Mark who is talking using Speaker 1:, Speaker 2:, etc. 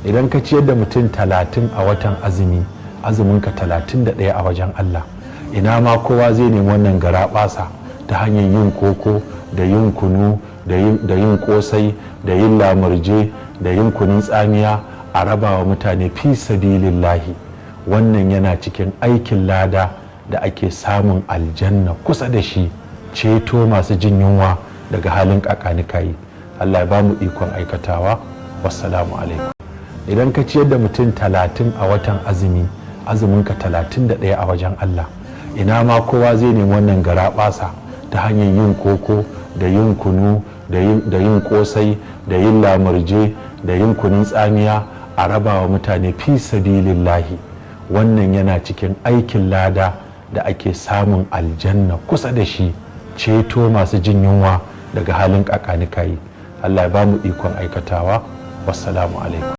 Speaker 1: idan ka ciyar da mutum 30 a watan azumi, azuminka 31 a wajen Allah. Ina ma kowa zai nemi wannan garaɓasa ta hanyar yin koko da yin kunu da yin kosai da yin lamurje da yin kunun tsamiya a rabawa mutane fi sabilillahi. Wannan yana cikin aikin lada da ake samun aljanna kusa da shi, ceto masu jin yunwa daga halin kakanikayi. Allah ya ba mu ikon aikatawa. Wassalamu alaikum. Idan ka ciyar da mutum 30 a watan azumi, azuminka 31 a wajen Allah. Ina ma kowa zai nemi wannan garaɓasa ta hanyar yin koko da yin kunu da yin kosai da yin lamurje da yin kunun tsamiya a rabawa mutane fi sabilillahi. Wannan yana cikin aikin lada da ake samun aljanna kusa da shi, ceto masu jin yunwa daga halin kakanikayi. Allah ya ba mu ikon aikatawa. Wassalamu alaikum.